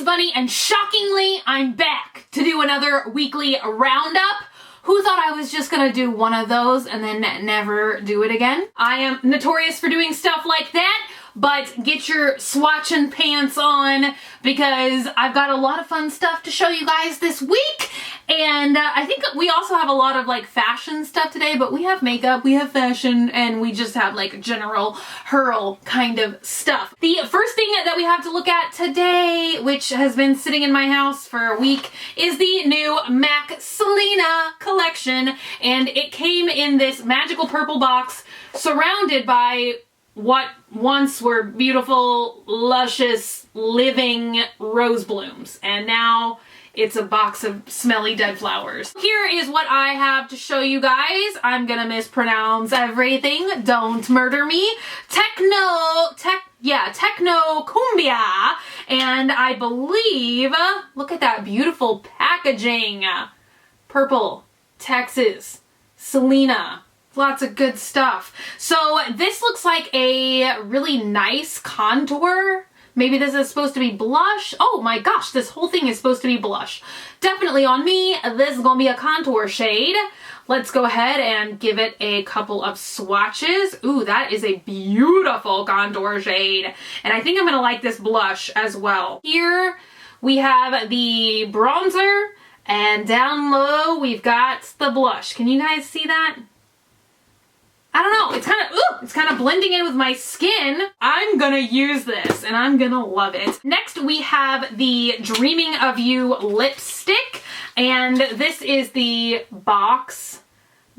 Bunny, and shockingly, I'm back to do another weekly roundup. Who thought I was just gonna do one of those and then never do it again? I am notorious for doing stuff like that, but get your swatching pants on because I've got a lot of fun stuff to show you guys this week. And I think we also have a lot of like fashion stuff today, but we have makeup, we have fashion, and we just have like general hurl kind of stuff. The first thing that we have to look at today, which has been sitting in my house for a week, is the new MAC Selena collection. And it came in this magical purple box surrounded by what once were beautiful, luscious, living rose blooms. And now it's a box of smelly dead flowers. Here is what I have to show you guys. I'm gonna mispronounce everything. Don't murder me. Techno cumbia. And I believe, look at that beautiful packaging. Purple, Texas, Selena. Lots of good stuff. So this looks like a really nice contour. Maybe this is supposed to be blush. Oh my gosh, this whole thing is supposed to be blush. Definitely on me, this is gonna be a contour shade. Let's go ahead and give it a couple of swatches. Ooh, that is a beautiful contour shade. And I think I'm gonna like this blush as well. Here we have the bronzer, and down low we've got the blush. Can you guys see that? I don't know, it's kind of blending in with my skin. I'm gonna use this and I'm gonna love it. Next we have the Dreaming of You lipstick, and this is the box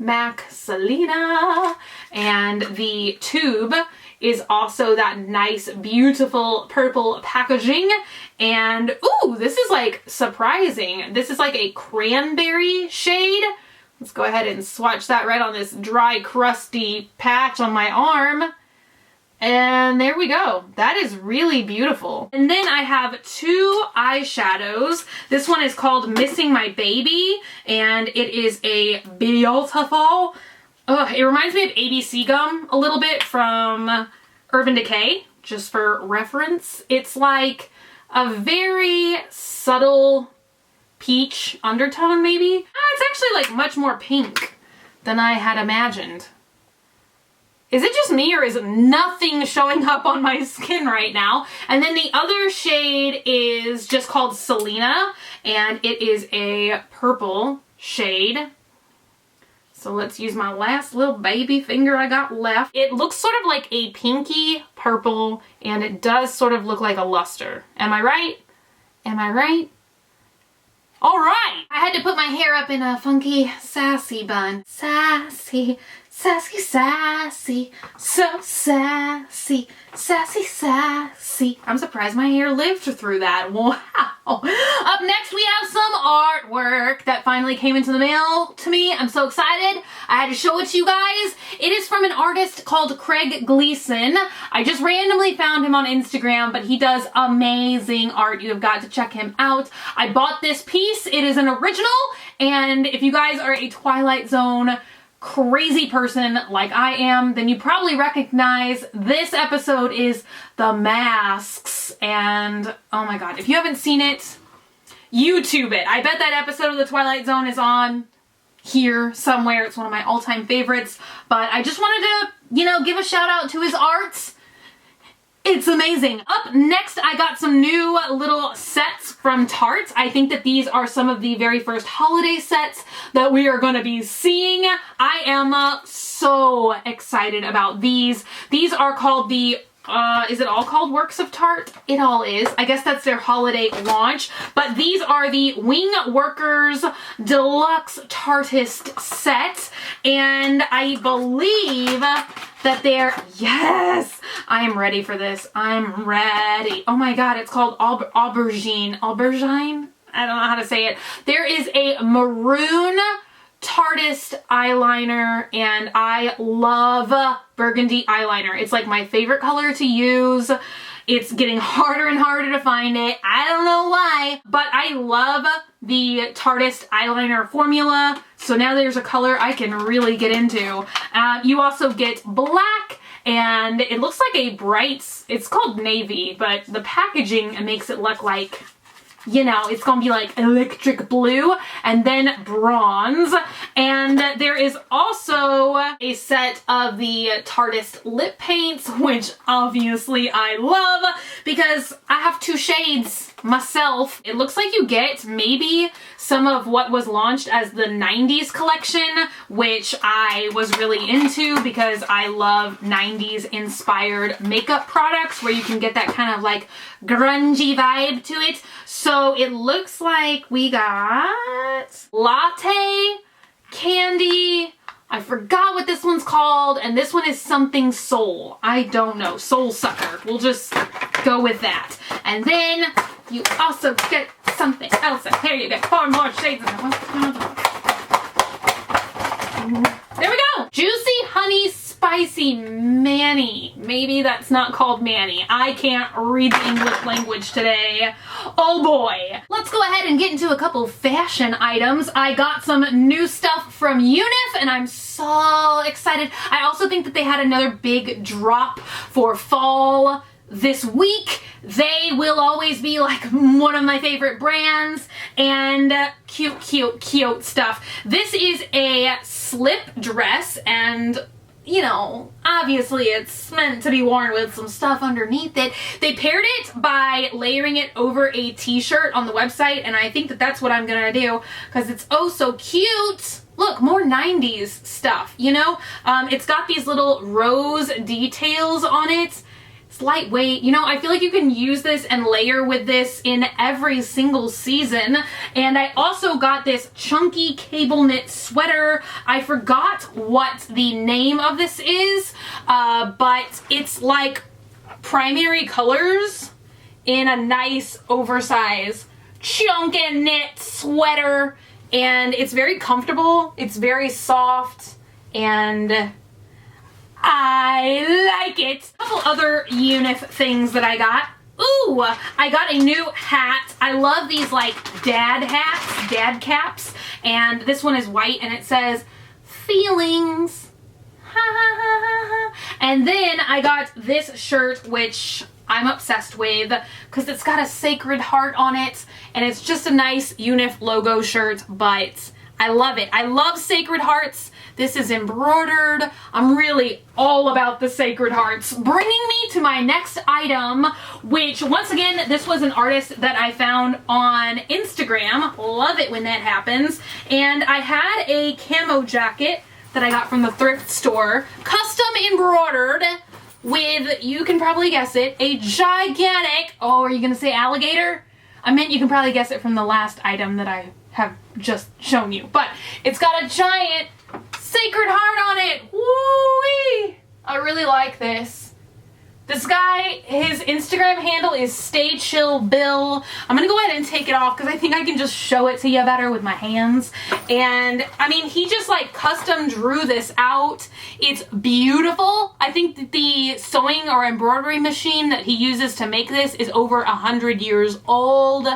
MAC Selena, and the tube is also that nice beautiful purple packaging. And ooh, this is like surprising. This is like a cranberry shade. Let's go ahead and swatch that right on this dry, crusty patch on my arm. And there we go. That is really beautiful. And then I have two eyeshadows. This one is called Missing My Baby, and it is a beautiful, it reminds me of ABC gum a little bit from Urban Decay, just for reference. It's like a very subtle peach undertone, maybe? It's actually like much more pink than I had imagined. Is it just me, or is nothing showing up on my skin right now? And then the other shade is just called Selena, and it is a purple shade. So let's use my last little baby finger I got left. It looks sort of like a pinky purple, and it does sort of look like a luster. Am I right? Am I right? All right, I had to put my hair up in a funky, sassy bun. Sassy, sassy, sassy, so sassy, sassy, sassy. I'm surprised my hair lived through that. Wow. Up next, we have some artwork that finally came into the mail to me. I'm so excited. I had to show it to you guys. It is from an artist called Craig Gleason. I just randomly found him on Instagram, but he does amazing art. You have got to check him out. I bought this piece. It is an original, and if you guys are a Twilight Zone crazy person like I am, then you probably recognize this episode is The Masks. And oh my god, if you haven't seen it, YouTube it. I bet that episode of The Twilight Zone is on here somewhere. It's one of my all-time favorites, but I just wanted to, you know, give a shout out to his art. It's amazing. Up next, I got some new little sets from Tarte. I think that these are some of the very first holiday sets that we are going to be seeing. I am so excited about these. These are called the is it all called Works of Tarte? It all is. I guess that's their holiday launch. But these are the Wing Workers Deluxe Tartist set. And I believe that they're, yes, I am ready for this. I'm ready. Oh my god, it's called Aubergine. Aubergine? I don't know how to say it. There is a maroon Tartist eyeliner, and I love burgundy eyeliner. It's like my favorite color to use. It's getting harder and harder to find it. I don't know why, but I love the Tartist eyeliner formula. So now there's a color I can really get into. You also get black, and it looks like a bright, it's called navy, but the packaging makes it look like you know, it's gonna be like electric blue and then bronze. And there is also a set of the Tarteist lip paints, which obviously I love because I have 2 shades myself. It looks like you get maybe some of what was launched as the 90s collection, which I was really into because I love 90s inspired makeup products where you can get that kind of like grungy vibe to it. So it looks like we got Latte, Candy, I forgot what this one's called, and this one is something Soul. I don't know, Soul Sucker. We'll just go with that. And then you also get something else. And here you get 4 more shades. There we go. Juicy Honey Spicy Manny. Maybe that's not called Manny. I can't read the English language today. Oh boy. Let's go ahead and get into a couple fashion items. I got some new stuff from Unif and I'm so excited. I also think that they had another big drop for fall this week. They will always be like one of my favorite brands, and cute stuff. This is a slip dress, and you know, obviously it's meant to be worn with some stuff underneath it. They paired it by layering it over a t-shirt on the website, and I think that that's what I'm gonna do because it's oh so cute. Look, more 90s stuff, you know? It's got these little rose details on it. It's lightweight. You know, I feel like you can use this and layer with this in every single season. And I also got this chunky cable knit sweater. I forgot what the name of this is, but it's like primary colors in a nice oversized chunky knit sweater. And it's very comfortable. It's very soft and I like it. A couple other Unif things that I got. Ooh, I got a new hat. I love these like dad hats, dad caps. And this one is white and it says feelings. Ha ha ha ha ha. And then I got this shirt, which I'm obsessed with because it's got a sacred heart on it. And it's just a nice Unif logo shirt, but I love it. I love sacred hearts. This is embroidered. I'm really all about the sacred hearts. Bringing me to my next item, which once again, this was an artist that I found on Instagram. Love it when that happens. And I had a camo jacket that I got from the thrift store, custom embroidered with, you can probably guess it, a gigantic, oh, are you gonna say alligator? I meant you can probably guess it from the last item that I have just shown you. But it's got a giant sacred heart on it. Woo-wee! I really like this. This guy, his Instagram handle is Stay Chill Bill. I'm gonna go ahead and take it off because I think I can just show it to you better with my hands. And I mean, he just like custom drew this out. It's beautiful. I think that the sewing or embroidery machine that he uses to make this is over 100 years old.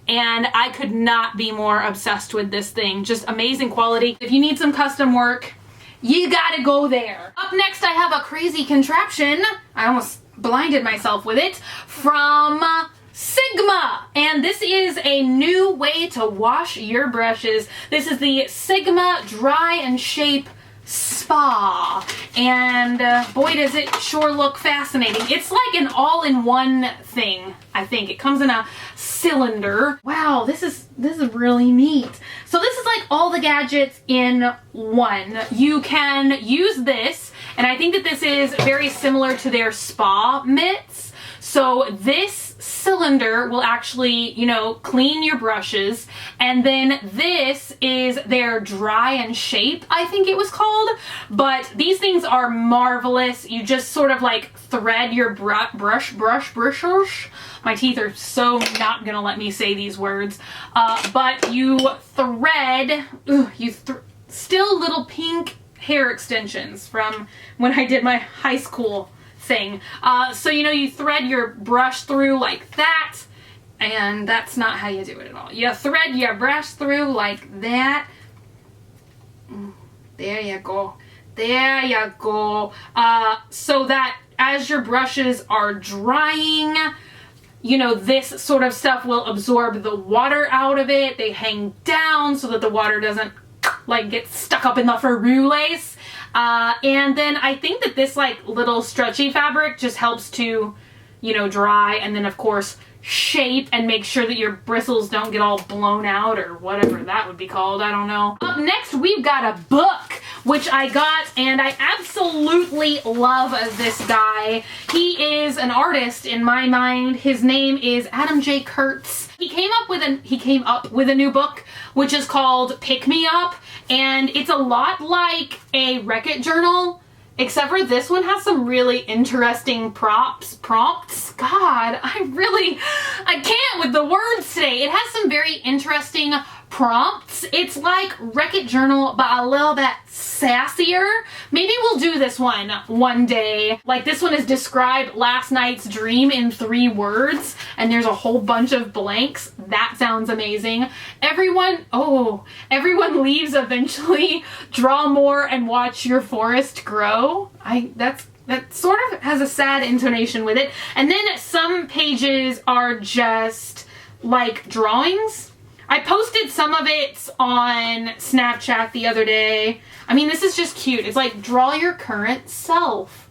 And I could not be more obsessed with this thing. Just amazing quality. If you need some custom work, you gotta go there. Up next, I have a crazy contraption. I almost blinded myself with it. From Sigma. And this is a new way to wash your brushes. This is the Sigma Dry and Shape Spa. And boy, does it sure look fascinating. It's like an all-in-one thing, I think. It comes in a cylinder. Wow, this is really neat. So this is like all the gadgets in one. You can use this, and I think that this is very similar to their spa mitts. So this cylinder will actually, you know, clean your brushes, and then this is their Dry and Shape, I think it was called. But these things are marvelous. You just sort of like thread your brush. My teeth are so not gonna let me say these words. But you thread, still little pink hair extensions from when I did my high school thing. So you know, you thread your brush through like that, and that's not how you do it at all. You thread your brush through like that. There you go. There you go. So that as your brushes are drying, you know, this sort of stuff will absorb the water out of it. They hang down so that the water doesn't like get stuck up in the frou lace. And then I think that this like little stretchy fabric just helps to, you know, dry, and then of course shape and make sure that your bristles don't get all blown out or whatever that would be called. I don't know. Up next, we've got a book, which I got, and I absolutely love this guy. He is an artist in my mind. His name is Adam J. Kurtz. He came up with a new book, which is called Pick Me Up, and it's a lot like a Wreck-It journal, except for this one has some really interesting prompts. God, I can't with the words today. It has some very interesting prompts. It's like Wreck-It journal, but a little bit sassier. Maybe we'll do this one day. Like, this one is describe last night's dream in 3 words, and there's a whole bunch of blanks. That sounds amazing. Everyone leaves eventually. Draw more and watch your forest grow. That sort of has a sad intonation with it. And then some pages are just like drawings. I posted some of it on Snapchat the other day. I mean, this is just cute. It's like, draw your current self.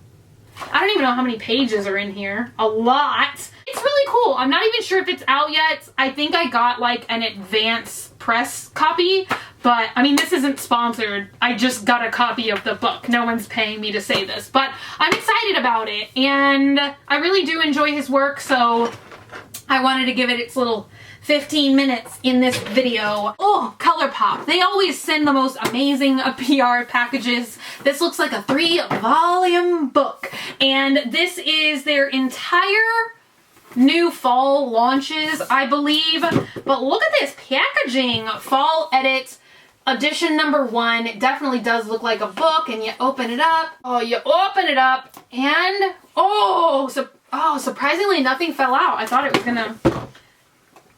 I don't even know how many pages are in here. A lot. It's really cool. I'm not even sure if it's out yet. I think I got like an advance press copy, but I mean, this isn't sponsored. I just got a copy of the book. No one's paying me to say this, but I'm excited about it, and I really do enjoy his work, so I wanted to give it its little 15 minutes in this video. Oh, Colourpop. They always send the most amazing PR packages. This looks like a 3-volume book, and this is their entire new fall launches, I believe. But look at this packaging. Fall Edit edition number 1. It definitely does look like a book, and you open it up. Oh, you open it up, and surprisingly nothing fell out. I thought it was gonna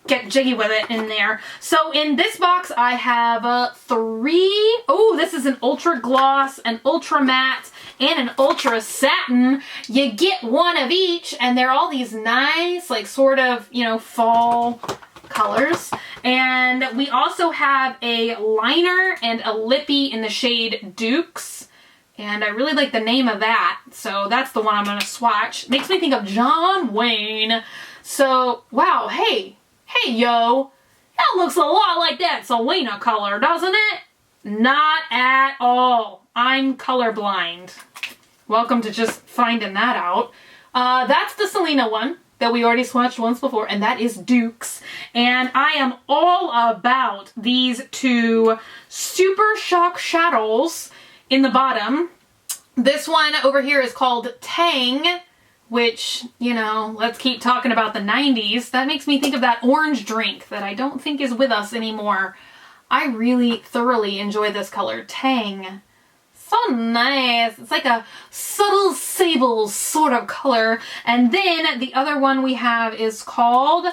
get jiggy with it in there. So in this box I have 3. Oh, this is an ultra gloss, an ultra matte, and an ultra satin. You get one of each, and they're all these nice, like, sort of, you know, fall colors. And we also have a liner and a lippy in the shade Dukes, and I really like the name of that, so that's the one I'm gonna swatch. Makes me think of John Wayne. So, wow, hey yo, that looks a lot like that Selena color, doesn't it? Not at all. I'm colorblind. Welcome to just finding that out. That's the Selena one that we already swatched once before, and that is Dukes. And I am all about these 2 Super Shock Shadows in the bottom. This one over here is called Tang, which, you know, let's keep talking about the 90s. That makes me think of that orange drink that I don't think is with us anymore. I really thoroughly enjoy this color, Tang. So nice. It's like a subtle sable sort of color. And then the other one we have is called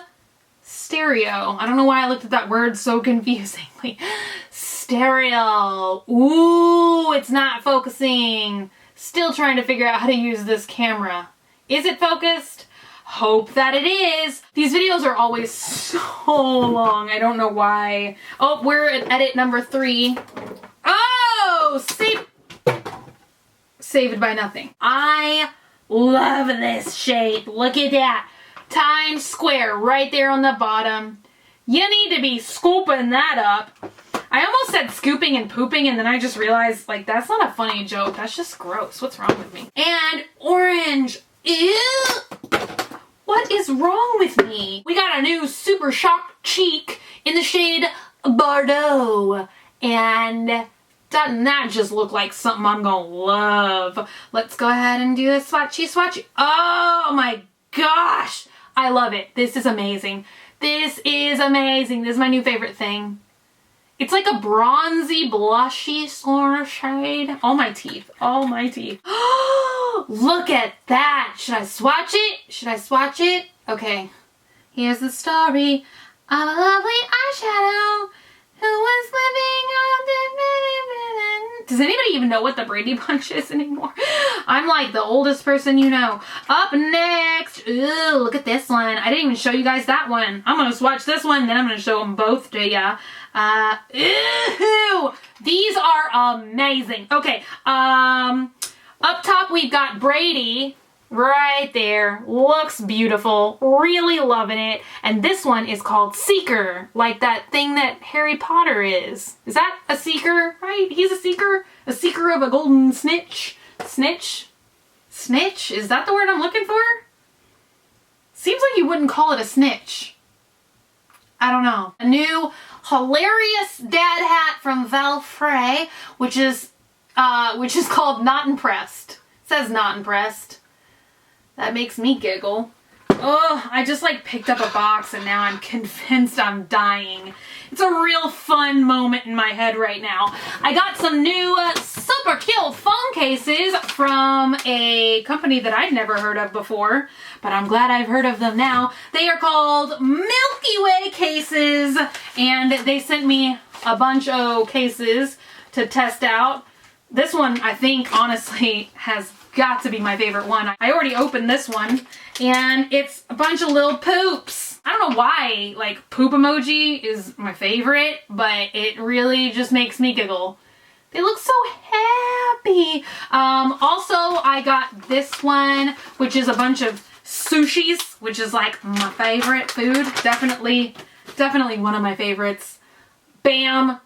Stereo. I don't know why I looked at that word so confusingly. Stereo. Ooh, it's not focusing. Still trying to figure out how to use this camera. Is it focused? Hope that it is. These videos are always so long. I don't know why. Oh, we're at edit number 3. Oh, saved by nothing. I love this shape. Look at that. Times Square right there on the bottom. You need to be scooping that up. I almost said scooping and pooping, and then I just realized, like, that's not a funny joke. That's just gross. What's wrong with me? And orange. Ew! What is wrong with me? We got a new Super Shock cheek in the shade Bordeaux. And doesn't that just look like something I'm gonna love? Let's go ahead and do a swatchy. Oh my gosh! I love it. This is amazing. This is amazing. This is my new favorite thing. It's like a bronzy, blushy sort of shade. All my teeth. All my teeth. Look at that. Should I swatch it? Should I swatch it? Okay. Here's the story of a lovely eyeshadow who was living on the Does anybody even know what the Brady Bunch is anymore? I'm like the oldest person you know. Up next, ooh, look at this one. I didn't even show you guys that one. I'm gonna swatch this one, then I'm gonna show them both to ya. Ooh, these are amazing. Okay, up top we've got Brady. Right there. Looks beautiful. Really loving it. And this one is called Seeker. Like that thing that Harry Potter is. Is that a seeker? Right? He's a seeker? A seeker of a golden snitch? Snitch? Snitch? Is that the word I'm looking for? Seems like you wouldn't call it a snitch. I don't know. A new hilarious dad hat from Val Frey, which is called Not Impressed. It says Not Impressed. That makes me giggle. Oh, I just like picked up a box and now I'm convinced I'm dying. It's a real fun moment in my head right now. I got some new super cute phone cases from a company that I'd never heard of before, but I'm glad I've heard of them now. They are called Milky Way cases, and they sent me a bunch of cases to test out. This one, I think, honestly, has got to be my favorite one. I already opened this one, and it's a bunch of little poops. I don't know why, like, poop emoji is my favorite, but it really just makes me giggle. They look so happy. Also, I got this one, which is a bunch of sushis, which is like my favorite food. Definitely one of my favorites. Bam.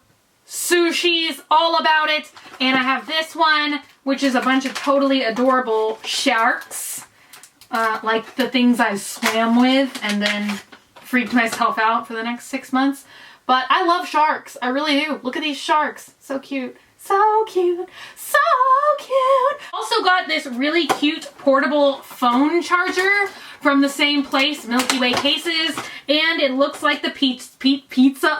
Sushis, all about it. And I have this one, which is a bunch of totally adorable sharks. Like the things I swam with and then freaked myself out for the next 6 months. But I love sharks. I really do. Look at these sharks. So cute. So cute. So cute. Also got this really cute portable phone charger from the same place, Milky Way cases. And it looks like the pizza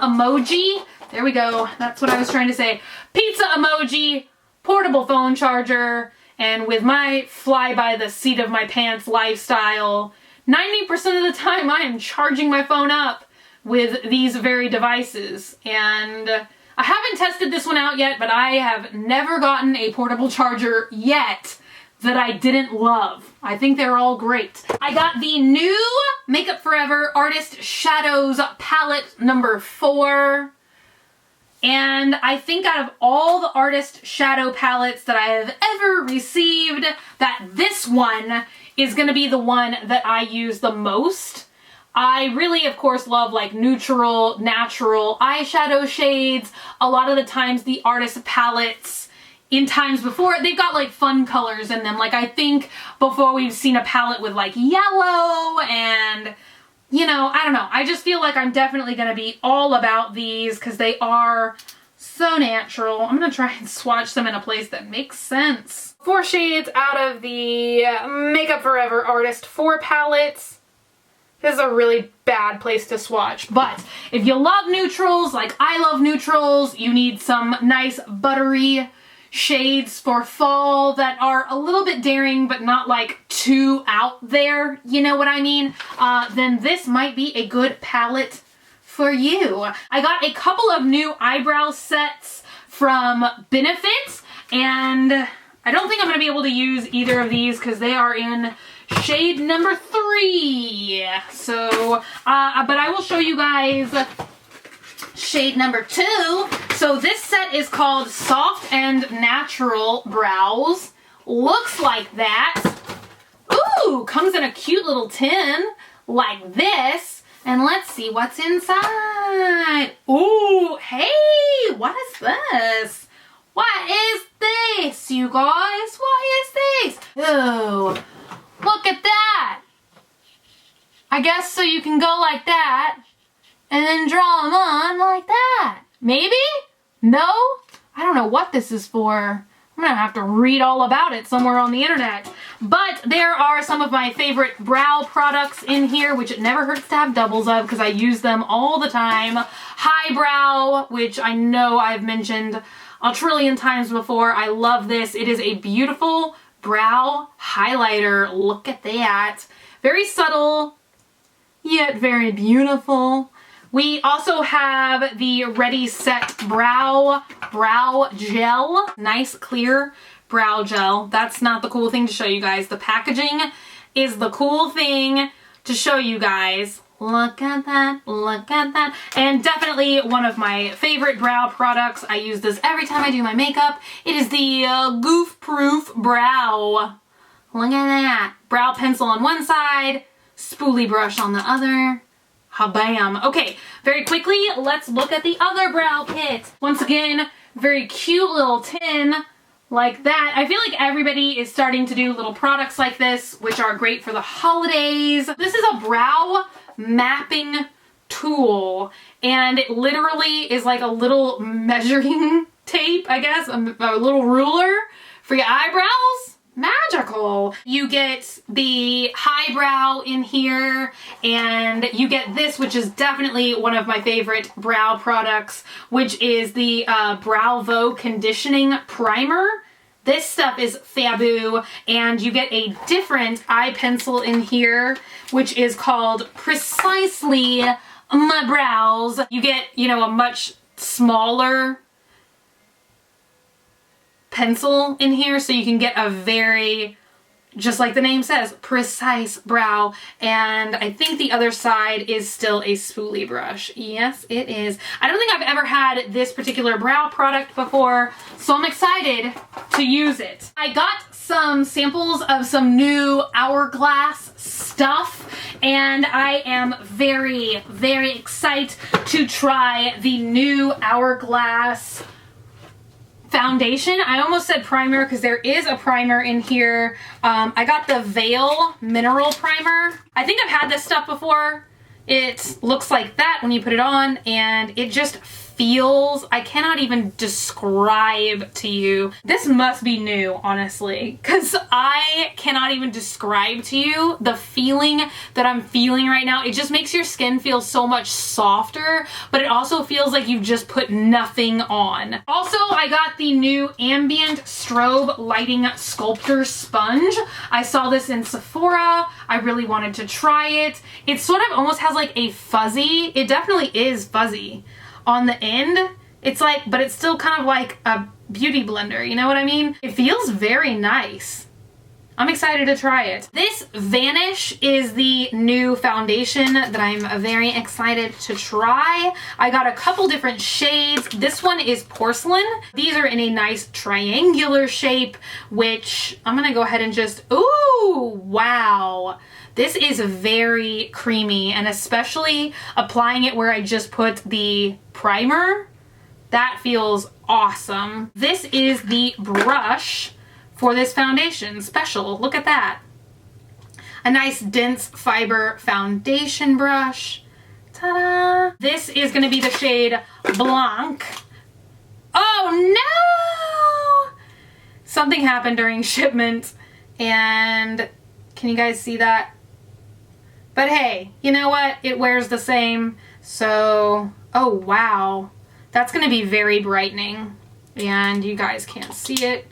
emoji. There we go. That's what I was trying to say. Pizza emoji, portable phone charger, and with my fly by the seat of my pants lifestyle, 90% of the time I am charging my phone up with these very devices. And I haven't tested this one out yet, but I have never gotten a portable charger yet that I didn't love. I think they're all great. I got the new Makeup Forever Artist Shadows palette number 4. And I think out of all the artist shadow palettes that I have ever received, that this one is going to be the one that I use the most. I really, of course, love like neutral, natural eyeshadow shades. A lot of the times the artist palettes in times before, they've got like fun colors in them. Like I think before we've seen a palette with like yellow and... you know, I don't know. I just feel like I'm definitely going to be all about these because they are so natural. I'm going to try and swatch them in a place that makes sense. 4 shades out of the Makeup Forever Artist 4 palettes. This is a really bad place to swatch. But if you love neutrals, like I love neutrals, you need some nice buttery shades for fall that are a little bit daring but not like too out there, you know what I mean, then this might be a good palette for you. I got a couple of new eyebrow sets from Benefit, and I don't think I'm going to be able to use either of these because they are in shade number 3. So, but I will show you guys shade number 2. So this set is called Soft and Natural Brows. Looks like that. Ooh, comes in a cute little tin like this. And let's see what's inside. Ooh, hey, what is this? What is this, you guys? What is this? Ooh, look at that. I guess so you can go like that and then draw them on like that. Maybe? No? I don't know what this is for. I'm gonna have to read all about it somewhere on the internet. But there are some of my favorite brow products in here, which it never hurts to have doubles of because I use them all the time. Highbrow, which I know I've mentioned a trillion times before. I love this. It is a beautiful brow highlighter. Look at that. Very subtle, yet very beautiful. We also have the Ready Set Brow Gel. Nice clear brow gel. That's not the cool thing to show you guys. The packaging is the cool thing to show you guys. Look at that, look at that. And definitely one of my favorite brow products. I use this every time I do my makeup. It is the Goof Proof Brow. Look at that. Brow pencil on one side, spoolie brush on the other. Ha-bam. Okay, very quickly, let's look at the other brow kit. Once again, very cute little tin like that. I feel like everybody is starting to do little products like this, which are great for the holidays. This is a brow mapping tool, and it literally is like a little measuring tape, I guess, a little ruler for your eyebrows. Magical. You get the highbrow in here, and you get this, which is definitely one of my favorite brow products, which is the Browval Conditioning Primer. This stuff is fabu, and you get a different eye pencil in here, which is called Precisely My Brows. You get, you know, a much smaller pencil in here, so you can get a very, just like the name says, precise brow. And I think the other side is still a spoolie brush. Yes, it is. I don't think I've ever had this particular brow product before, so I'm excited to use it. I got some samples of some new Hourglass stuff, and I am very, very excited to try the new Hourglass foundation. I almost said primer because there is a primer in here. I got the Veil Mineral Primer. I think I've had this stuff before. It looks like that when you put it on, and it just feels, I cannot even describe to you. This must be new, honestly, because I cannot even describe to you the feeling that I'm feeling right now. It just makes your skin feel so much softer, but it also feels like you've just put nothing on. Also, I got the new Ambient Strobe Lighting Sculptor Sponge. I saw this in Sephora. I really wanted to try it. It sort of almost has like a fuzzy, it definitely is fuzzy on the end. It's like, but it's still kind of like a beauty blender, you know what I mean? It feels very nice. I'm excited to try it. This Vanish is the new foundation that I'm very excited to try. I got a couple different shades. This one is Porcelain. These are in a nice triangular shape, which I'm gonna go ahead and just, ooh, wow. This is very creamy, and especially applying it where I just put the primer, that feels awesome. This is the brush for this foundation special. Look at that. A nice dense fiber foundation brush. Ta-da! This is gonna be the shade Blanc. Oh no! Something happened during shipment, and can you guys see that? But hey, you know what? It wears the same, so, oh wow. That's gonna be very brightening, and you guys can't see it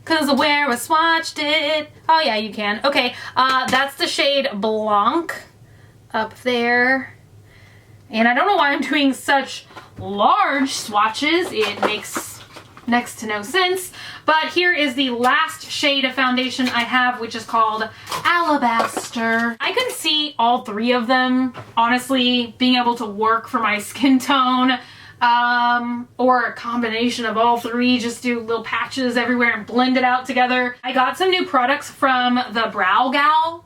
because of where I swatched it. Oh yeah, you can. Okay, that's the shade Blanc up there. And I don't know why I'm doing such large swatches. It makes next to no sense. But here is the last shade of foundation I have, which is called Alabaster. I can see all three of them, honestly, being able to work for my skin tone, or a combination of all three, just do little patches everywhere and blend it out together. I got some new products from the Browgal,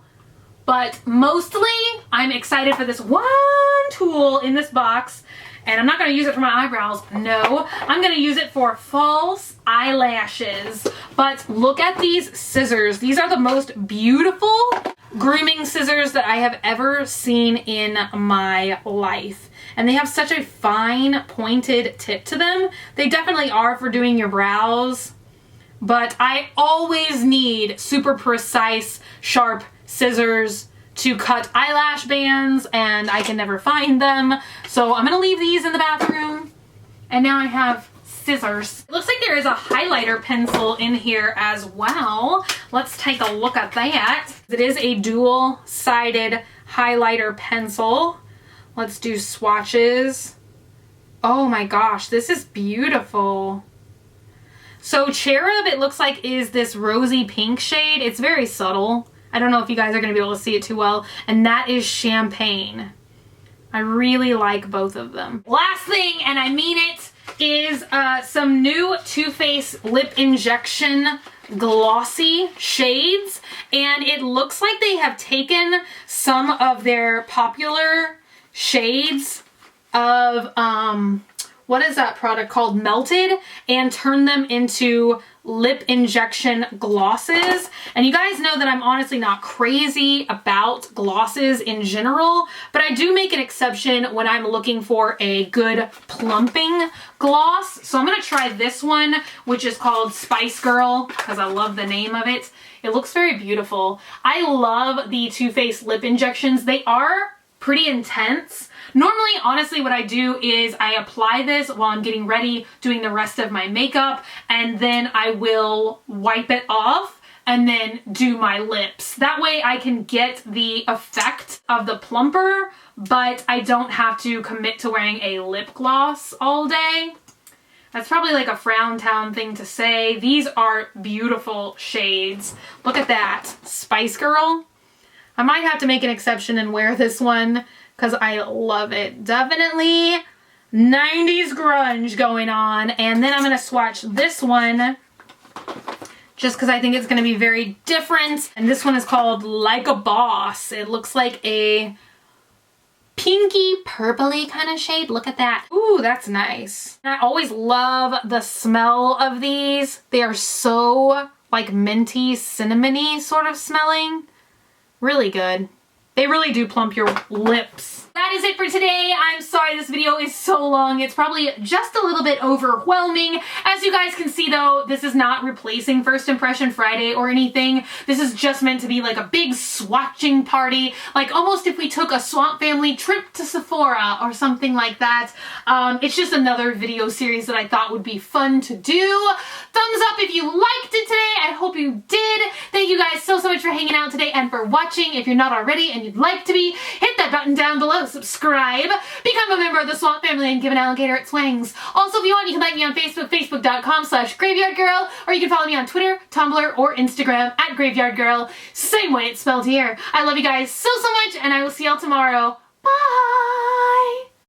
but mostly I'm excited for this one tool in this box. And I'm not going to use it for my eyebrows. No, I'm going to use it for false eyelashes. But look at these scissors. These are the most beautiful grooming scissors that I have ever seen in my life. And they have such a fine pointed tip to them. They definitely are for doing your brows. But I always need super precise, sharp scissors to cut eyelash bands, and I can never find them. So I'm gonna leave these in the bathroom. And now I have scissors. It looks like there is a highlighter pencil in here as well. Let's take a look at that. It is a dual-sided highlighter pencil. Let's do swatches. Oh my gosh, this is beautiful. So Cherub, it looks like, is this rosy pink shade. It's very subtle. I don't know if you guys are going to be able to see it too well. And that is Champagne. I really like both of them. Last thing, and I mean it, is some new Too Faced Lip Injection glossy shades. And it looks like they have taken some of their popular shades of, what is that product called? Melted, and turn them into lip injection glosses. And you guys know that I'm honestly not crazy about glosses in general, but I do make an exception when I'm looking for a good plumping gloss. So I'm gonna try this one, which is called Spice Girl, because I love the name of it. It looks very beautiful. I love the Too Faced lip injections. They are pretty intense. Normally, honestly, what I do is I apply this while I'm getting ready, doing the rest of my makeup, and then I will wipe it off and then do my lips. That way I can get the effect of the plumper, but I don't have to commit to wearing a lip gloss all day. That's probably like a Frown Town thing to say. These are beautiful shades. Look at that. Spice Girl. I might have to make an exception and wear this one because I love it. Definitely 90s grunge going on. And then I'm going to swatch this one just because I think it's going to be very different. And this one is called Like a Boss. It looks like a pinky purpley kind of shade. Look at that. Ooh, that's nice. And I always love the smell of these. They are so like minty, cinnamony sort of smelling. Really good. They really do plump your lips. That is it for today. I'm sorry this video is so long. It's probably just a little bit overwhelming. As you guys can see though, this is not replacing First Impression Friday or anything. This is just meant to be like a big swatching party. Like almost if we took a Swamp Family trip to Sephora or something like that. It's just another video series that I thought would be fun to do. Thumbs up if you liked it today. I hope you did. Thank you guys so much for hanging out today and for watching. If you're not already and you'd like to be, hit that button down below, subscribe, become a member of the Swamp Family, and give an alligator its wings. Also, if you want, you can like me on Facebook, facebook.com/graveyardgirl, or you can follow me on Twitter, Tumblr, or Instagram at graveyardgirl. Same way it's spelled here. I love you guys so much, and I will see y'all tomorrow. Bye!